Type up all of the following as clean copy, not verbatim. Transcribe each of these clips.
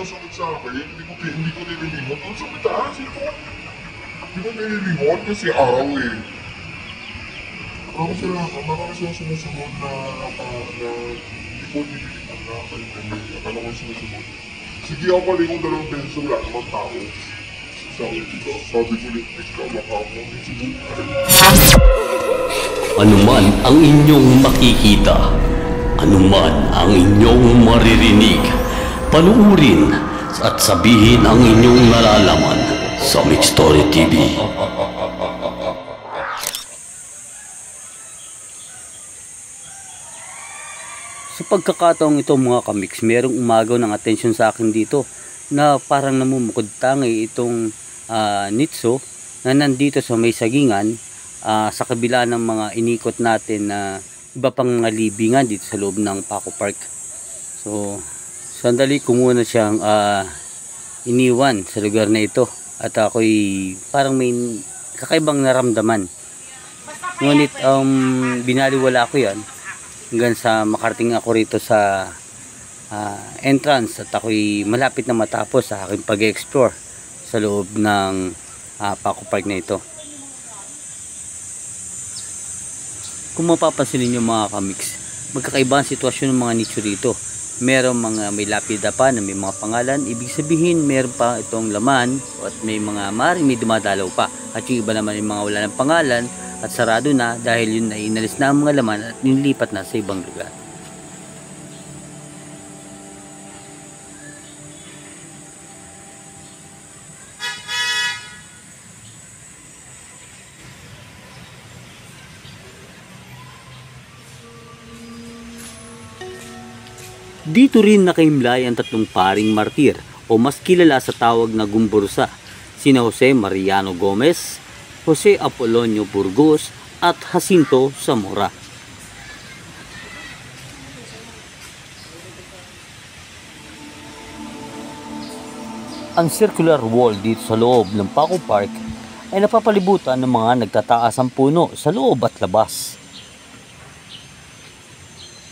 Sumunod sa akin, hindi ko nililingon doon sa mitaas. Hindi ko nililingon kasi araw eh. Marami silang sumusunod na hindi ko nililingon na kayo kami. Akala ko sumusunod. Sige ako palingon 2 beses wala namang tao. Sabi ko ulit, ikaw baka ako hindi subukan. Anuman ang inyong makikita, anuman ang inyong maririnig, panuurin at sabihin ang inyong nalalaman sa Mix Story TV. Sa pagkakataong ito mga kamix, merong umagaw ng atensyon sa akin dito na parang namumukod tangi itong nitso na nandito sa may sagingan sa kabila ng mga inikot natin na iba pang mga libingan dito sa loob ng Paco Park. So sandali ko muna siyang iniwan sa lugar na ito at ako'y parang may kakaibang naramdaman. Ngunit binaliwala ko yan hanggang sa makarating ako rito sa entrance at ako'y malapit na matapos sa aking pag-explore sa loob ng Paco Park na ito. Kung mapapansin niyo mga kamix, magkakaiba ang sitwasyon ng mga nicho dito. Merong mga may lapida pa na may mga pangalan, ibig sabihin meron pa itong laman at may mga maaaring may dumadalaw pa. At yung iba naman yung mga wala ng pangalan at sarado na dahil yun ay inalis na ang mga laman at nilipat na sa ibang lugar. Dito rin nakaimlay ang 3 paring martir o mas kilala sa tawag na Gumbursa, sina Jose Mariano Gomez, Jose Apolonio Burgos at Jacinto Zamora. Ang circular wall dito sa loob ng Paco Park ay napapalibutan ng mga nagtataasang puno sa loob at labas.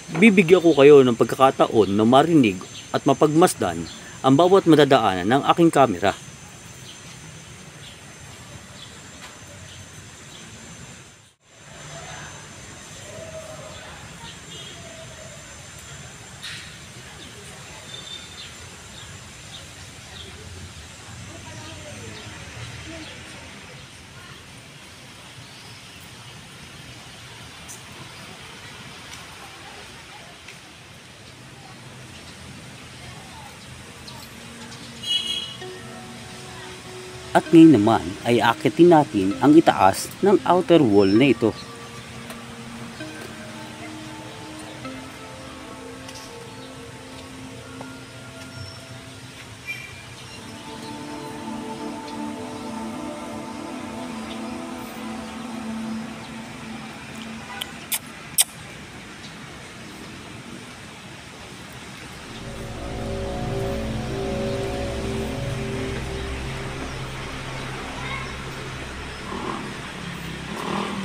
Bibigyan ko kayo ng pagkakataon na marinig at mapagmasdan ang bawat madadaanan ng aking kamera. At ngayon naman ay akitin natin ang itaas ng outer wall na ito.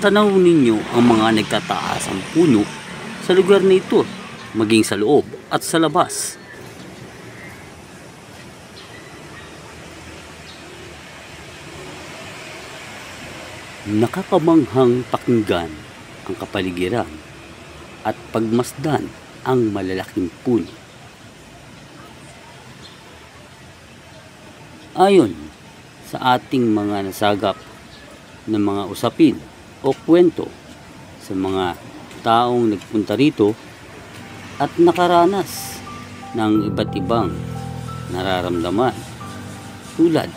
Tanaw ninyo ang mga nagtataas ang puno sa lugar na ito, maging sa loob at sa labas. Nakakamanghang pakinggan ang kapaligiran at pagmasdan ang malalaking puno. Ayon sa ating mga nasagap ng mga usapin o kwento sa mga taong nagpunta rito at nakaranas ng iba't ibang nararamdaman tulad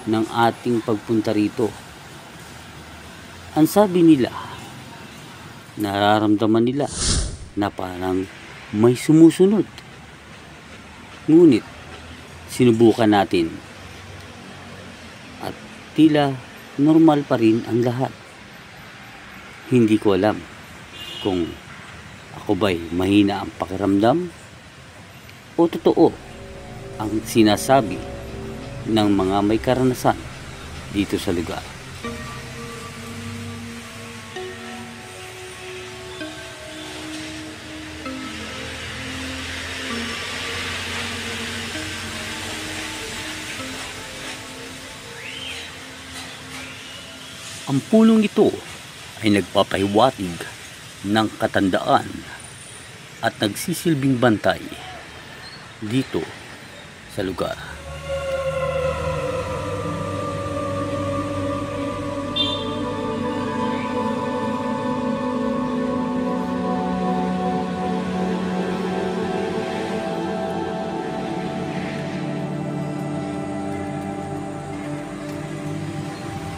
ng ating pagpunta rito. Ang sabi nila, nararamdaman nila na parang may sumusunod. Ngunit sinubukan natin at tila normal pa rin ang lahat. Hindi ko alam kung ako ba'y mahina ang pakiramdam o totoo ang sinasabi ng mga may karanasan dito sa lugar. Ang punong ito ay nagpapahiwatig ng katandaan at nagsisilbing bantay dito sa lugar.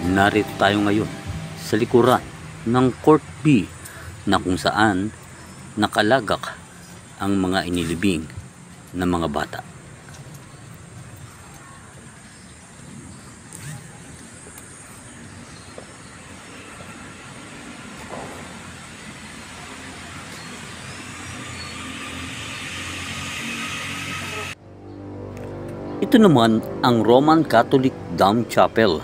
Narito tayo ngayon sa likuran ng Court B na kung saan nakalagak ang mga inilibing na mga bata. Ito naman ang Roman Catholic Dome Chapel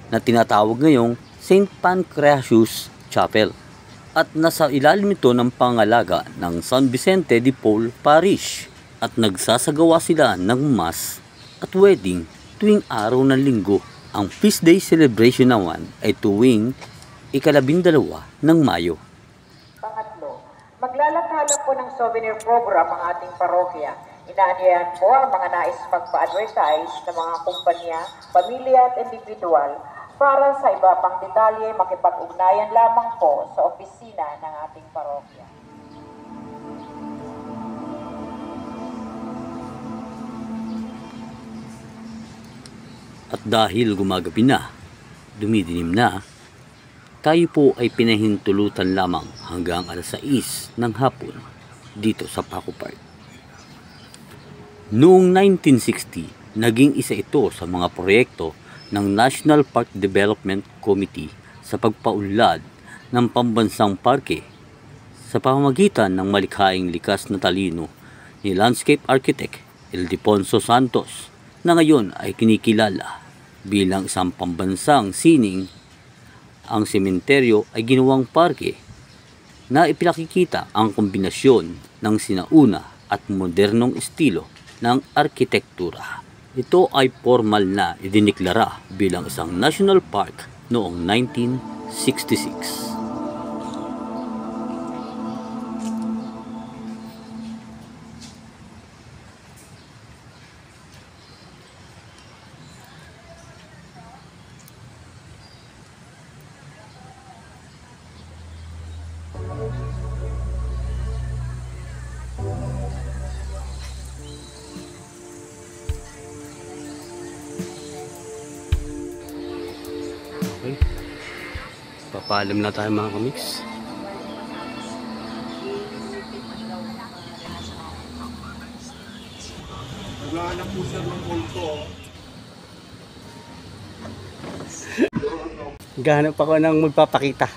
na tinatawag ngayong St. Pancratius Chapel at nasa ilalim nito ng pangalaga ng San Vicente de Paul Parish at nagsasagawa sila ng mass at wedding tuwing araw ng linggo. Ang feast day celebration naman ay tuwing ika-12 ng Mayo. Pangatlo, maglalathala po ng souvenir program ang ating parokya. Inaanyayahan po ang mga nais magpa-advertise ng mga kumpanya, pamilya at individual. Para sa iba pang detalye, makipag-ugnayan lamang po sa opisina ng ating parokya. At dahil gumagabi na, dumidilim na, tayo po ay pinahintulutan lamang hanggang alas 6 ng hapon dito sa Paco Park. Noong 1960, naging isa ito sa mga proyekto ng National Park Development Committee sa pagpaunlad ng pambansang parke sa pamamagitan ng malikhaing likas na talino ni landscape architect Ildefonso Santos na ngayon ay kinikilala bilang isang pambansang sining. Ang sementeryo ay ginawang parke na ipinakikita ang kombinasyon ng sinauna at modernong estilo ng arkitektura. Ito ay formal na idiniklara bilang isang national park noong 1966. Okay. Papaalam na tayo mga kamix. Naghahanap po siya ng multo. Gahanap ako ng magpapakita.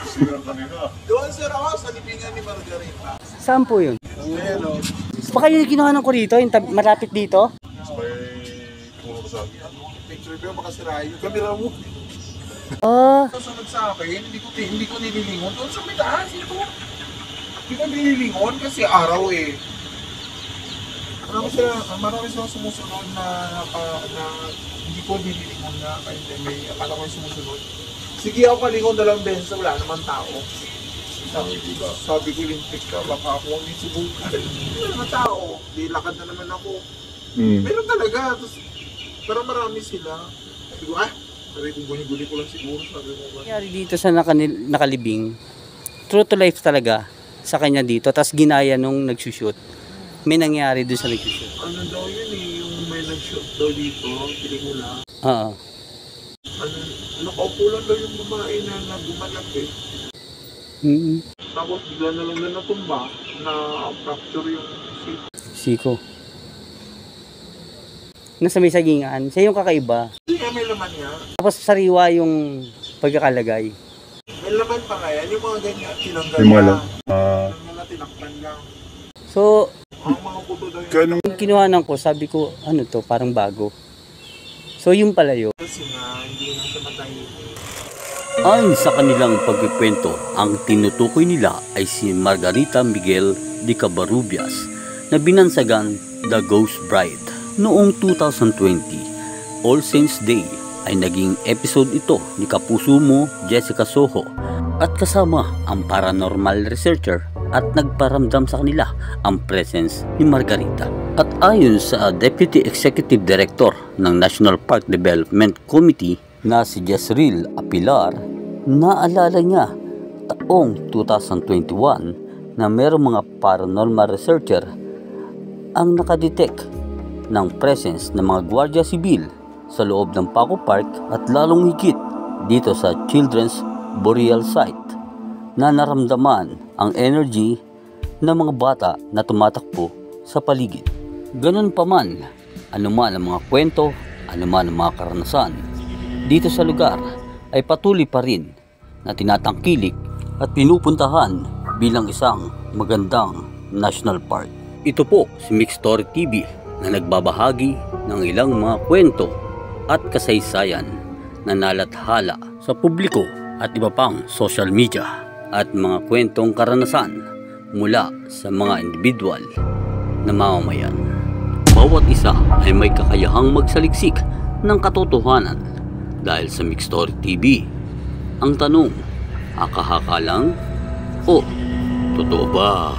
Sira kanina. Doon sir ako sa libingan ni Margarita. Saan po yun? Ayan o. Baka yun yung kinuha ko rito, yung malapit dito? May kumulong sa akin. Picture ko makasira yung camera mo. Oh, Sunod sa akin, hindi ko nililingon. Doon sa may taas ito. Hindi ko nililingon kasi araw eh. Marami silang sumusunod na hindi ko nililingon na kaya may akala ko yung sumusunod. Sige ako kalingon 2 beses, wala naman tao. Sabi ko lintik ka, baka ako ang nisubukan. Hindi naman tao. Di lakad na naman ako. Meron talaga. Pero marami sila. Sabi ko, sabi ko, guni-guni ko lang siguro. Sabi ko, nangyari dito sa nakalibing, true to life talaga sa kanya dito. Tapos ginaya nung nagsushoot. May nangyari dun sa nagsushoot. ano daw yun eh, yung may nag-shoot daw dito, pelikula. Oo. Nakaupo lang daw yung babae na gumanap eh. Tapos bigla na lang na natumba, na fracture yung seat. Siko. Nasa may sagingan. Siya yung kakaiba. Hindi nga may laman niya. Tapos sariwa yung pagkakalagay. May laman pa nga yan, yung mga ganyan, tinanggal Yung mga na. lang. Yung mga tinakpan lang. So, Ang mga puto daw yung Ganun. yung kinuhanan ko, sabi ko, ano to, parang bago. So, yung pala yun. kasi nga, hindi nga siya matahimik. Ayon sa kanilang pagkikwento, ang tinutukoy nila ay si Margarita Miguel de Cabarrubias na binansagan The Ghost Bride noong 2020, All Saints Day ay naging episode ito ni Kapuso mo Jessica Soho at kasama ang paranormal researcher at nagparamdam sa kanila ang presence ni Margarita. At ayon sa Deputy Executive Director ng National Park Development Committee na si Jezreel Apilar, naalala niya taong 2021 na mayroong mga paranormal researcher ang nakadetect ng presence ng mga Guardia Civil sa loob ng Paco Park at lalong higit dito sa Children's Burial Site na naramdaman ang energy ng mga bata na tumatakbo sa paligid. Ganun pa man, anuman ang mga kwento, anuman ang mga karanasan, dito sa lugar ay patuloy pa rin na tinatangkilik at pinupuntahan bilang isang magandang national park. Ito po si Mix Story TV na nagbabahagi ng ilang mga kwento at kasaysayan na nalathala sa publiko at iba pang social media at mga kwentong karanasan mula sa mga individual na mamamayan. Bawat isa ay may kakayahang magsaliksik ng katotohanan dahil sa Mix Story TV. Ang tanong, haka-haka lang o totoo ba?